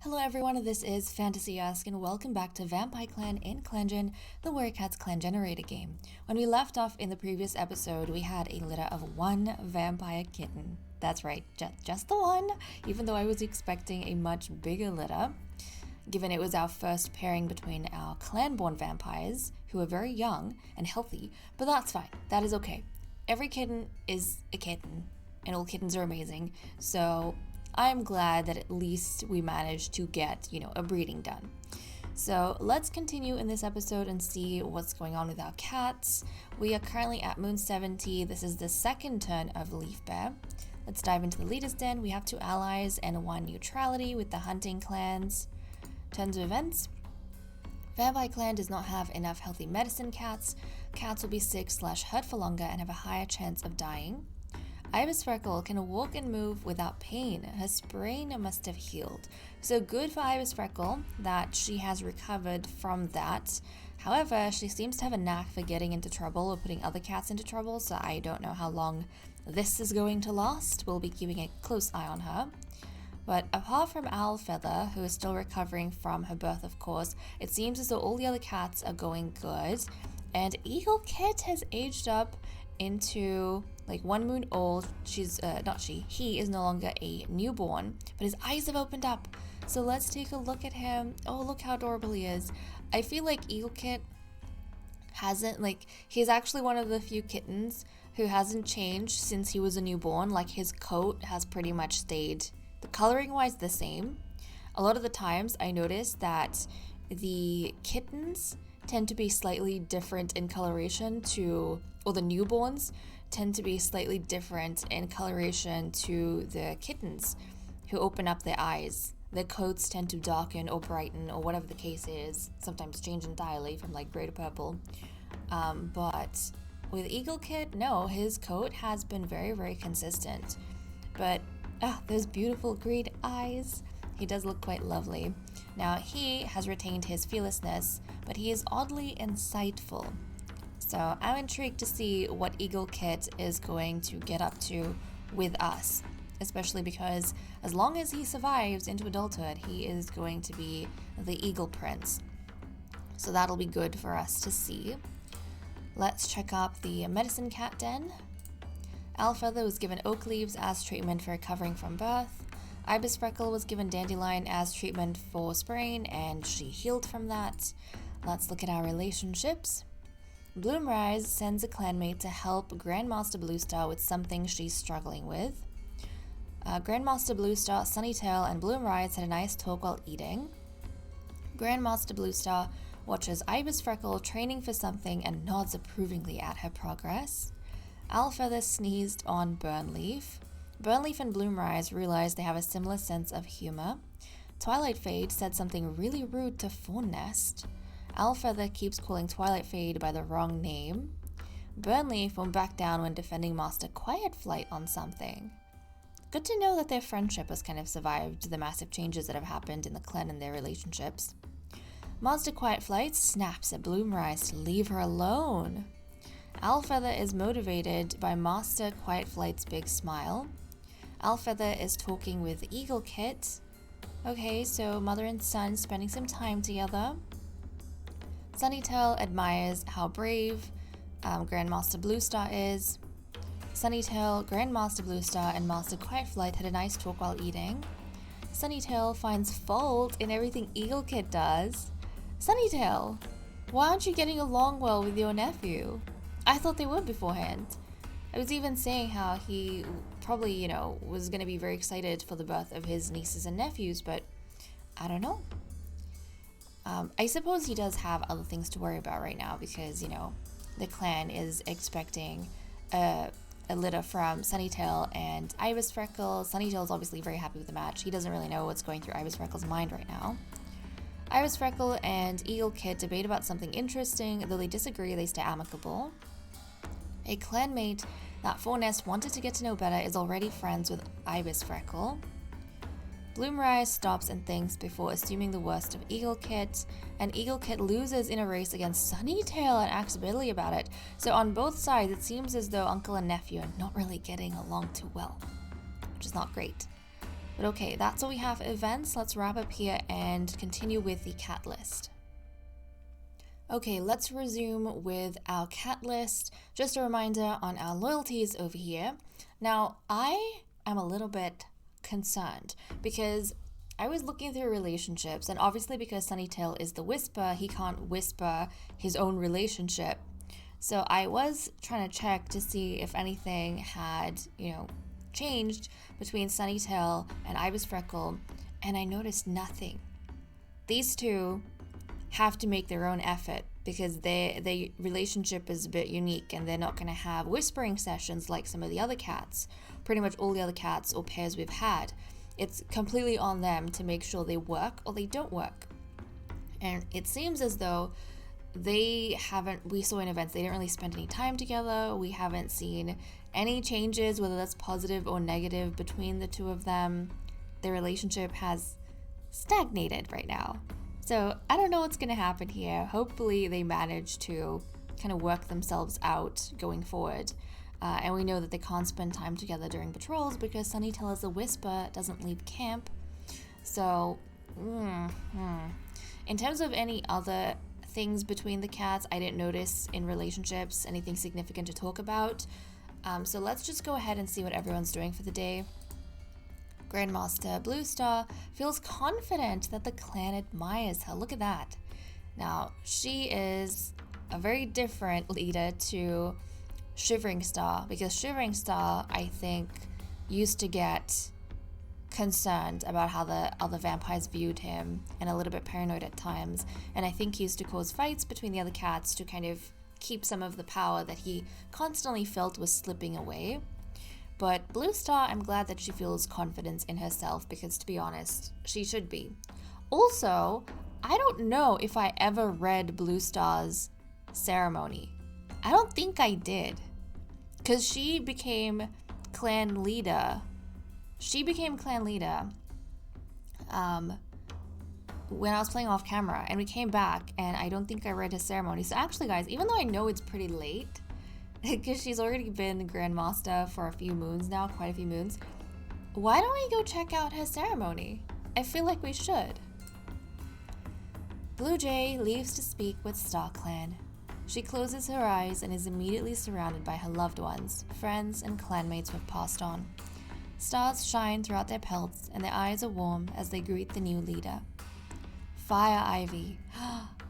Hello everyone, this is Fantasy Ask and welcome back to Vampire Clan in ClanGen, the Werecats clan generator game. When we left off in the previous episode, we had a litter of one vampire kitten. That's right, just the one, even though I was expecting a much bigger litter, given it was our first pairing between our clan-born vampires, who are very young and healthy, but that's fine, that is okay. Every kitten is a kitten, and all kittens are amazing, so I'm glad that at least we managed to get, a breeding done. So let's continue in this episode and see what's going on with our cats. We are currently at Moon 70. This is the second turn of Leaf Bear. Let's dive into the Leader's Den. We have 2 allies and 1 neutrality with the hunting clans. Turns of events. Vampire Clan does not have enough healthy medicine cats. Cats will be sick/hurt for longer and have a higher chance of dying. Ibis Freckle can walk and move without pain. Her sprain must have healed. So good for Ibis Freckle that she has recovered from that. However, she seems to have a knack for getting into trouble or putting other cats into trouble, so I don't know how long this is going to last. We'll be keeping a close eye on her. But apart from Owl Feather, who is still recovering from her birth, of course, it seems as though all the other cats are going good. And Eagle Kit has aged up into 1 moon old. He is no longer a newborn, but his eyes have opened up. So let's take a look at him. Oh, look how adorable he is. I feel like Eagle Kit he's actually one of the few kittens who hasn't changed since he was a newborn. His coat has pretty much stayed, the coloring wise, the same. A lot of the times I notice that the kittens tend to be slightly different in coloration or the newborns tend to be slightly different in coloration to the kittens who open up their eyes. Their coats tend to darken or brighten or whatever the case is, sometimes change entirely from gray to purple. But with Eagle Kit, no, his coat has been very, very consistent. But those beautiful green eyes. He does look quite lovely. Now, he has retained his fearlessness, but he is oddly insightful. So I'm intrigued to see what Eagle Kit is going to get up to with us, especially because as long as he survives into adulthood, he is going to be the Eagle Prince. So that'll be good for us to see. Let's check out the Medicine Cat Den. Owl Feather was given oak leaves as treatment for recovering from birth. Ibis Freckle was given dandelion as treatment for sprain, and she healed from that. Let's look at our relationships. Bloomrise sends a clanmate to help Grandmaster Bluestar with something she's struggling with. Grandmaster Bluestar, Sunnytail, and Bloomrise had a nice talk while eating. Grandmaster Bluestar watches Ibis Freckle training for something and nods approvingly at her progress. Owlfeather sneezed on Burnleaf. Burnleaf and Bloomrise realized they have a similar sense of humor. Twilight Fade said something really rude to Fawn-Nest. Owlfeather keeps calling Twilight Fade by the wrong name. Burnleaf won't back down when defending Master Quiet Flight on something. Good to know that their friendship has kind of survived the massive changes that have happened in the clan and their relationships. Master Quiet Flight snaps at Bloomrise to leave her alone. Owlfeather is motivated by Master Quiet Flight's big smile. Owlfeather is talking with Eagle Kit. Okay, so mother and son spending some time together. Sunnytail admires how brave Grandmaster Bluestar is. Sunnytail, Grandmaster Bluestar, and Master Quiet Flight had a nice talk while eating. Sunnytail finds fault in everything Eagle Kit does. Sunnytail, why aren't you getting along well with your nephew? I thought they would beforehand. I was even saying how he probably, was going to be very excited for the birth of his nieces and nephews, but I don't know. I suppose he does have other things to worry about right now because, the clan is expecting a litter from Sunnytail and Ibis Freckle. Sunnytail is obviously very happy with the match. He doesn't really know what's going through Ibis Freckle's mind right now. Ibis Freckle and Eagle Kit debate about something interesting. Though they disagree, they stay amicable. A clanmate that Fawn-Nest wanted to get to know better is already friends with Ibis Freckle. Bloomrise stops and thinks before assuming the worst of Eagle Kit, and Eagle Kit loses in a race against Sunnytail and acts bitterly about it. So on both sides, it seems as though uncle and nephew are not really getting along too well, which is not great. But okay, that's all we have for events. Let's wrap up here and continue with the cat list. Okay, let's resume with our cat list. Just a reminder on our loyalties over here. Now, I am a little bit concerned because I was looking through relationships, and obviously because Sunnytail is the whisper, he can't whisper his own relationship. So I was trying to check to see if anything had, changed between Sunnytail and Ibis Freckle, and I noticed nothing. These two have to make their own effort because their relationship is a bit unique, and they're not going to have whispering sessions like some of the other cats. Pretty much all the other cats or pairs we've had. It's completely on them to make sure they work or they don't work. And it seems as though we saw in events, they didn't really spend any time together. We haven't seen any changes, whether that's positive or negative, between the two of them. Their relationship has stagnated right now. So I don't know what's going to happen here. Hopefully they manage to kind of work themselves out going forward. And we know that they can't spend time together during patrols because Sunnytail as a whisper doesn't leave camp. So, in terms of any other things between the cats, I didn't notice in relationships anything significant to talk about. So let's just go ahead and see what everyone's doing for the day. Grandmaster Bluestar feels confident that the clan admires her. Look at that. Now, she is a very different leader to Shivering Star, because Shivering Star, I think, used to get concerned about how the other vampires viewed him and a little bit paranoid at times, and I think he used to cause fights between the other cats to kind of keep some of the power that he constantly felt was slipping away. But Blue Star, I'm glad that she feels confidence in herself, because to be honest, she should be. Also, I don't know if I ever read Blue Star's ceremony. I don't think I did, because she became clan leader when I was playing off camera, and we came back and I don't think I read his ceremony. So actually guys, even though I know it's pretty late because she's already been Grandmaster for a few moons now, quite a few moons, why don't we go check out her ceremony? I feel like we should. Blue Jay leaves to speak with Star Clan. She closes her eyes and is immediately surrounded by her loved ones, friends, and clanmates who have passed on. Stars shine throughout their pelts, and their eyes are warm as they greet the new leader. Fire Ivy,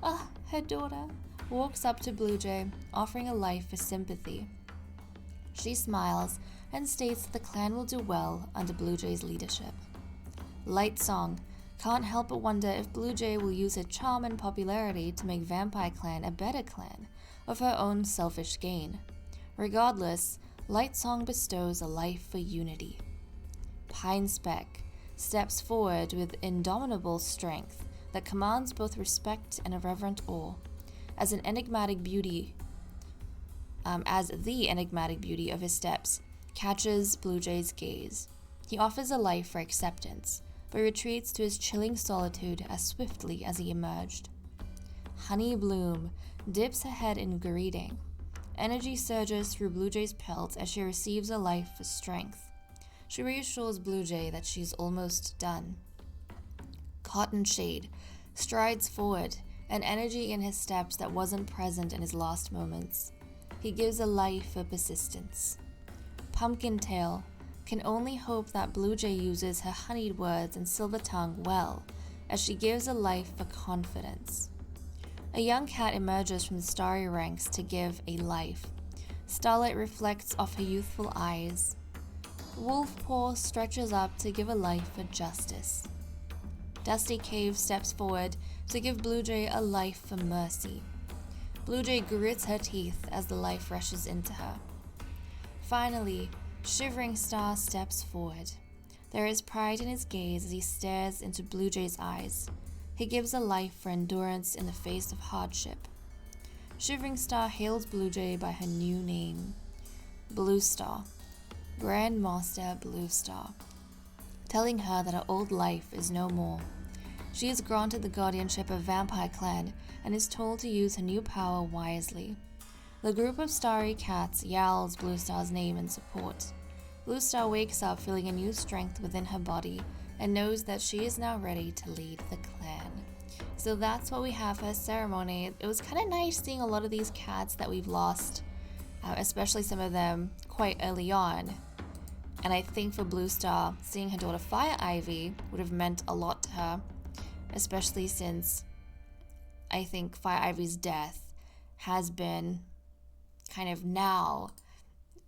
her daughter, walks up to Blue Jay, offering a life for sympathy. She smiles and states that the clan will do well under Blue Jay's leadership. Light Song can't help but wonder if Blue Jay will use her charm and popularity to make Vampire Clan a better clan, of her own selfish gain. Regardless, Light Song bestows a life for unity. Pine Speck steps forward with indomitable strength that commands both respect and a reverent awe, as the enigmatic beauty of his steps catches Blue Jay's gaze. He offers a life for acceptance, but retreats to his chilling solitude as swiftly as he emerged. Honey Bloom dips her head in greeting. Energy surges through Blue Jay's pelt as she receives a life for strength. She reassures Blue Jay that she's almost done. Cotton Shade strides forward, an energy in his steps that wasn't present in his last moments. He gives a life for persistence. Pumpkin Tail can only hope that Blue Jay uses her honeyed words and silver tongue well, as she gives a life for confidence. A young cat emerges from the starry ranks to give a life. Starlight reflects off her youthful eyes. Wolfpaw stretches up to give a life for justice. Dusty Cave steps forward to give Blue Jay a life for mercy. Blue Jay grits her teeth as the life rushes into her. Finally, Shivering Star steps forward. There is pride in his gaze as he stares into Blue Jay's eyes. He gives a life for endurance in the face of hardship. Shivering Star hails Blue Jay by her new name, Blue Star, Grandmaster Blue Star, telling her that her old life is no more. She is granted the guardianship of Vampire Clan and is told to use her new power wisely. The group of starry cats yowls Blue Star's name in support. Blue Star wakes up feeling a new strength within her body and knows that she is now ready to lead the clan. So that's what we have for a ceremony. It was kind of nice seeing a lot of these cats that we've lost, especially some of them quite early on. And I think for Blue Star, seeing her daughter Fire Ivy would have meant a lot to her, especially since I think Fire Ivy's death has been kind of now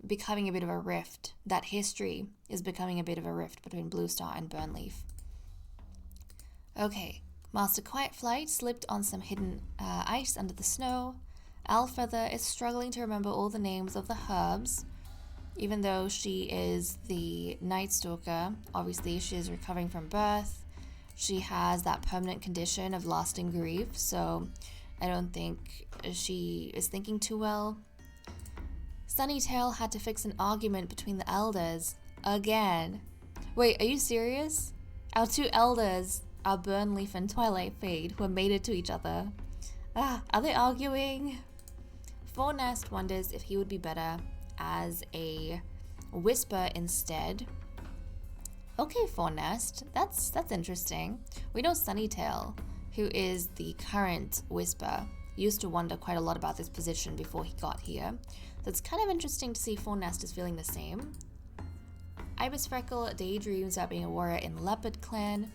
becoming a bit of a rift. That history is becoming a bit of a rift between Blue Star and Burnleaf. Okay, Master Quiet Flight slipped on some hidden ice under the snow. Alfeather is struggling to remember all the names of the herbs. Even though she is the Nightstalker, obviously she is recovering from birth. She has that permanent condition of lasting grief, so I don't think she is thinking too well. Sunnytail had to fix an argument between the elders. Again. Wait, are you serious? Our two elders are Burnleaf and Twilight Fade, who are mated to each other. Are they arguing? Fornest wonders if he would be better as a Whisper instead. Okay, Fornest, that's interesting. We know Sunnytail, who is the current Whisper, used to wonder quite a lot about this position before he got here. So it's kind of interesting to see Fornest is feeling the same. Ibis Freckle daydreams about being a warrior in Leopard Clan.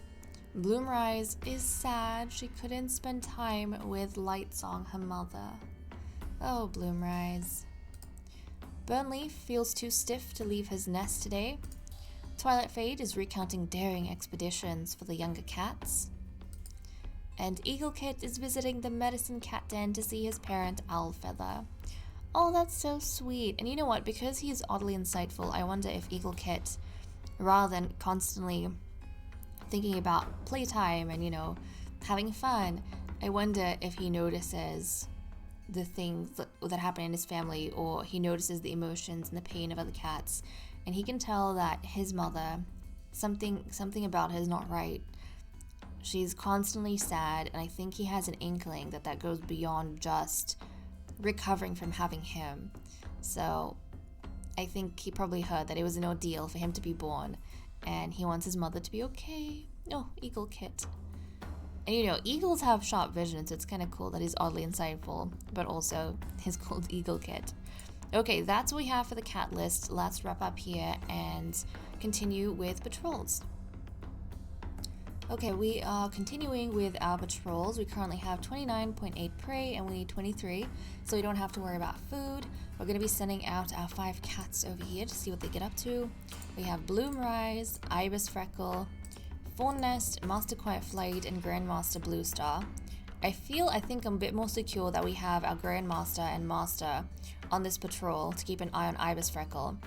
Bloomrise is sad she couldn't spend time with Lightsong, her mother. Oh, Bloomrise. Burnleaf feels too stiff to leave his nest today. Twilight Fade is recounting daring expeditions for the younger cats. And Eagle Kit is visiting the medicine cat den to see his parent, Owlfeather. Oh, that's so sweet. And you know what? Because he is oddly insightful, I wonder if Eagle Kit, rather than constantly thinking about playtime and, having fun, I wonder if he notices the things that happen in his family, or he notices the emotions and the pain of other cats, and he can tell that his mother, something about her is not right. She's constantly sad, and I think he has an inkling that goes beyond just recovering from having him. So I think he probably heard that it was an ordeal for him to be born, and he wants his mother to be okay. Oh, Eagle Kit. And eagles have sharp vision, so it's kind of cool that he's oddly insightful, but also he's called Eagle Kit. Okay, that's what we have for the cat list. Let's wrap up here and continue with patrols. Okay, we are continuing with our patrols. We currently have 29.8 prey and we need 23, so we don't have to worry about food. We're going to be sending out our 5 cats over here to see what they get up to. We have Bloomrise, Ibis Freckle, Fornest, Master Quiet Flight, and Grandmaster Blue Star. I think I'm a bit more secure that we have our Grandmaster and Master on this patrol to keep an eye on Ibis Freckle,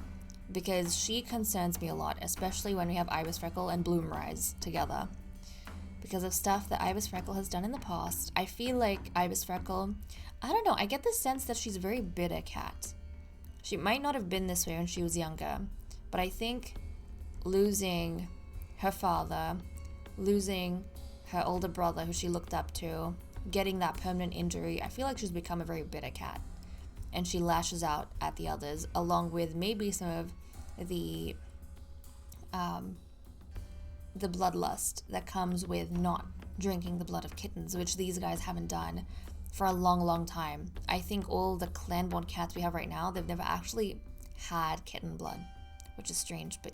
because she concerns me a lot, especially when we have Ibis Freckle and Bloomrise together. Because of stuff that Ibis Freckle has done in the past, I feel like Ibis Freckle, I don't know, I get the sense that she's a very bitter cat. She might not have been this way when she was younger, but I think losing her father, losing her older brother who she looked up to, getting that permanent injury, I feel like she's become a very bitter cat. And she lashes out at the others, along with maybe some of the bloodlust that comes with not drinking the blood of kittens, which these guys haven't done for a long, long time. I think all the clan-born cats we have right now, they've never actually had kitten blood, which is strange, but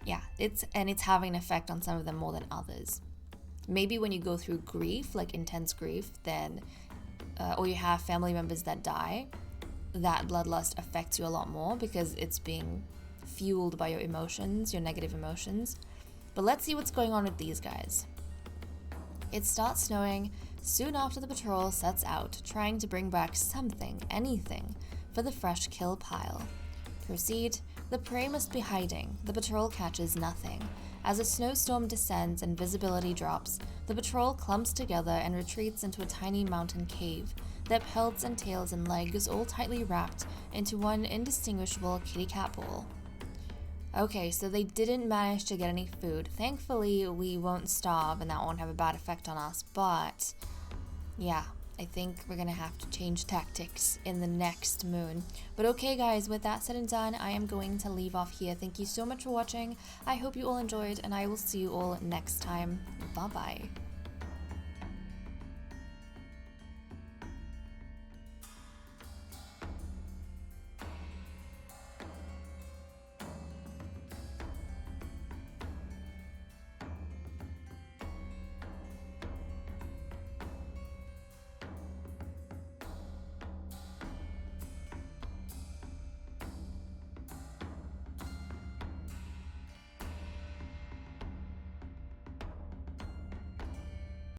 yeah, it's having an effect on some of them more than others. Maybe when you go through grief, like intense grief, then or you have family members that die, that bloodlust affects you a lot more because it's being fueled by your emotions, your negative emotions. But let's see what's going on with these guys. It starts snowing soon after the patrol sets out, trying to bring back something, anything, for the fresh kill pile. Proceed. The prey must be hiding. The patrol catches nothing. As a snowstorm descends and visibility drops, the patrol clumps together and retreats into a tiny mountain cave, their pelts and tails and legs all tightly wrapped into one indistinguishable kitty cat ball. Okay, so they didn't manage to get any food. Thankfully, we won't starve and that won't have a bad effect on us, but yeah, I think we're gonna have to change tactics in the next moon. But okay guys, with that said and done, I am going to leave off here. Thank you so much for watching. I hope you all enjoyed, and I will see you all next time. Bye bye.